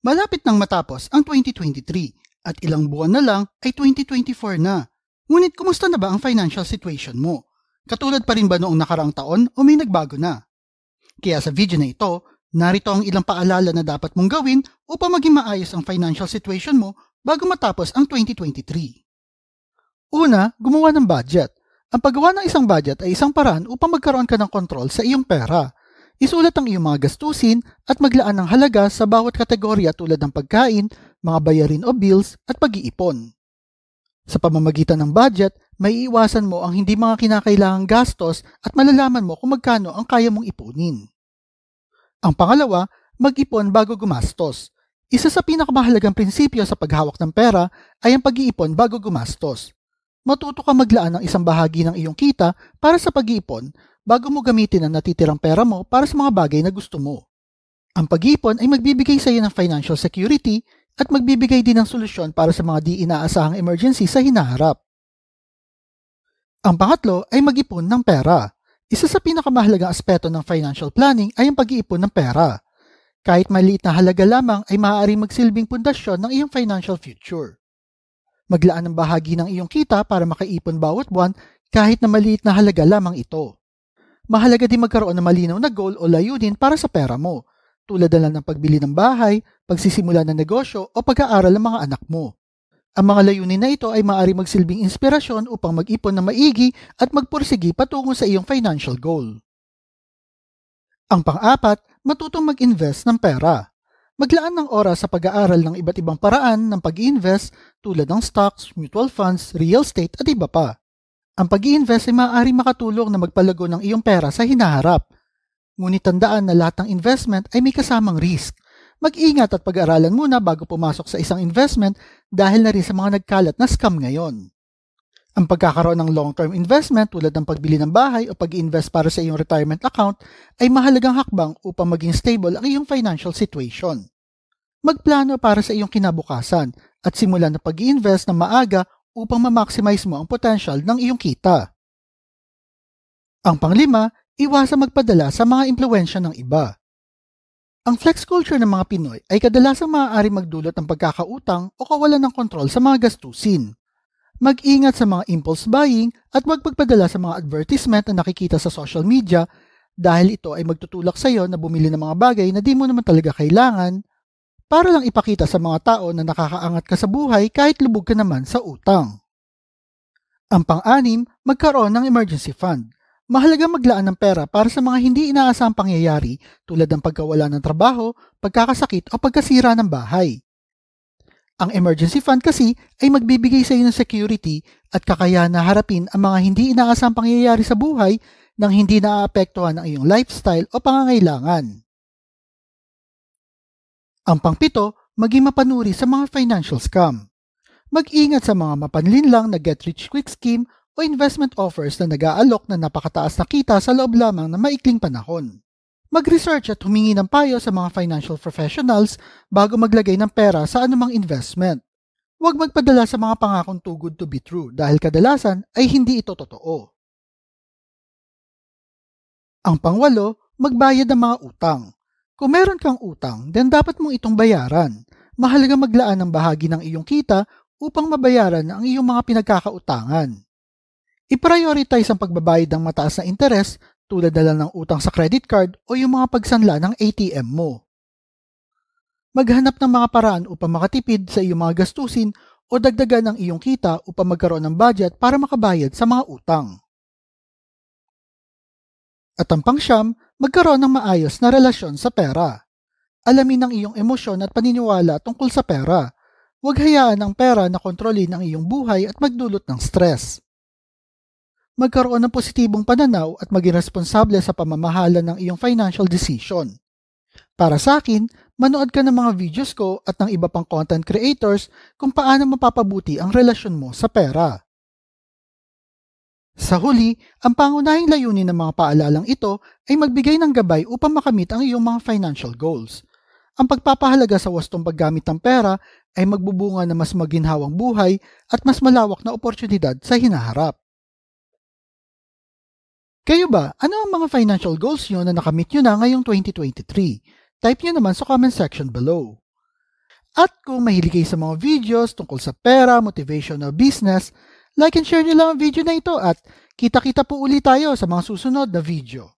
Malapit nang matapos ang 2023 at ilang buwan na lang ay 2024 na. Ngunit kumusta na ba ang financial situation mo? Katulad pa rin ba noong nakaraang taon o may nagbago na? Kaya sa video na ito, narito ang ilang paalala na dapat mong gawin upang maging maayos ang financial situation mo bago matapos ang 2023. Una, gumawa ng budget. Ang paggawa ng isang budget ay isang paraan upang magkaroon ka ng kontrol sa iyong pera. Isulat ang iyong mga gastusin at maglaan ng halaga sa bawat kategorya tulad ng pagkain, mga bayarin o bills at pag-iipon. Sa pamamagitan ng budget, may iwasan mo ang hindi mga kinakailangang gastos at malalaman mo kung magkano ang kaya mong ipunin. Ang pangalawa, mag-ipon bago gumastos. Isa sa pinakamahalagang prinsipyo sa paghawak ng pera ay ang pag-iipon bago gumastos. Matuto ka maglaan ng isang bahagi ng iyong kita para sa pag-iipon bago mo gamitin ang natitirang pera mo para sa mga bagay na gusto mo. Ang pag-iipon ay magbibigay sa iyo ng financial security at magbibigay din ng solusyon para sa mga di inaasahang emergency sa hinaharap. Ang pangatlo ay mag-ipon ng pera. Isa sa pinakamahalagang aspeto ng financial planning ay ang pag-iipon ng pera. Kahit maliit na halaga lamang ay maaaring magsilbing pundasyon ng iyong financial future. Maglaan ng bahagi ng iyong kita para makaipon bawat buwan kahit na maliit na halaga lamang ito. Mahalaga din magkaroon ng malinaw na goal o layunin para sa pera mo, tulad na lang ng pagbili ng bahay, pagsisimula ng negosyo o pag-aaral ng mga anak mo. Ang mga layunin na ito ay maaaring magsilbing inspirasyon upang mag-ipon ng maigi at magpursigi patungo sa iyong financial goal. Ang pang-apat, matutong mag-invest ng pera. Maglaan ng oras sa pag-aaral ng iba't ibang paraan ng pag-invest tulad ng stocks, mutual funds, real estate at iba pa. Ang pag-i-invest ay maaaring makatulong na magpalago ng iyong pera sa hinaharap. Ngunit tandaan na lahat ng investment ay may kasamang risk. Mag-ingat at pag-aralan muna bago pumasok sa isang investment dahil na rin sa mga nagkalat na scam ngayon. Ang pagkakaroon ng long-term investment tulad ng pagbili ng bahay o pag-i-invest para sa iyong retirement account ay mahalagang hakbang upang maging stable ang iyong financial situation. Magplano para sa iyong kinabukasan at simulan na pag-i-invest na maaga upang ma-maximize mo ang potential ng iyong kita. Ang panglima, iwasang magpadala sa mga impluwensya ng iba. Ang flex culture ng mga Pinoy ay kadalasang maaaring magdulot ng pagkakautang o kawalan ng kontrol sa mga gastusin. Mag-ingat sa mga impulse buying at huwag magpadala sa mga advertisement na nakikita sa social media dahil ito ay magtutulak sa iyo na bumili ng mga bagay na di mo naman talaga kailangan para lang ipakita sa mga tao na nakakaangat ka sa buhay kahit lubog ka naman sa utang. Ang pang-anim, magkaroon ng emergency fund. Mahalagang maglaan ng pera para sa mga hindi inaasahang pangyayari tulad ng pagkawala ng trabaho, pagkakasakit o pagkasira ng bahay. Ang emergency fund kasi ay magbibigay sa iyo ng security at kakayahan na harapin ang mga hindi inaasahang pangyayari sa buhay nang hindi naaapektuhan ang iyong lifestyle o pangangailangan. Ang pangpito, maging mapanuri sa mga financial scam. Mag-ingat sa mga mapanlinlang na get-rich-quick scheme o investment offers na nag-aalok na napakataas na kita sa loob lamang ng maikling panahon. Mag-research at humingi ng payo sa mga financial professionals bago maglagay ng pera sa anumang investment. Huwag magpadala sa mga pangakong too good to be true dahil kadalasan ay hindi ito totoo. Ang pangwalo, magbayad ng mga utang. Kung meron kang utang, then dapat mong itong bayaran. Mahalaga maglaan ng bahagi ng iyong kita upang mabayaran ang iyong mga pinagkakautangan. I-prioritize ang pagbabayad ng mataas na interes tulad na lang ng utang sa credit card o yung mga pagsanla ng ATM mo. Maghanap ng mga paraan upang makatipid sa iyong mga gastusin o dagdagan ang iyong kita upang magkaroon ng budget para makabayad sa mga utang. At ang pangsyam, magkaroon ng maayos na relasyon sa pera. Alamin ang iyong emosyon at paniniwala tungkol sa pera. Huwag hayaan ang pera na kontrolin ang iyong buhay at magdulot ng stress. Magkaroon ng positibong pananaw at maging responsable sa pamamahala ng iyong financial decision. Para sa akin, manood ka ng mga videos ko at ng iba pang content creators kung paano mapapabuti ang relasyon mo sa pera. Sa huli, ang pangunahing layunin ng mga paalalang ito ay magbigay ng gabay upang makamit ang iyong mga financial goals. Ang pagpapahalaga sa wastong paggamit ng pera ay magbubunga ng mas maginhawang buhay at mas malawak na oportunidad sa hinaharap. Kayo ba, ano ang mga financial goals nyo na nakamit nyo na ngayong 2023? Type nyo naman sa comment section below. At kung mahilig kayo sa mga videos tungkol sa pera, motivation o business, like and share nyo lang ang video na ito at kita-kita po ulit tayo sa mga susunod na video.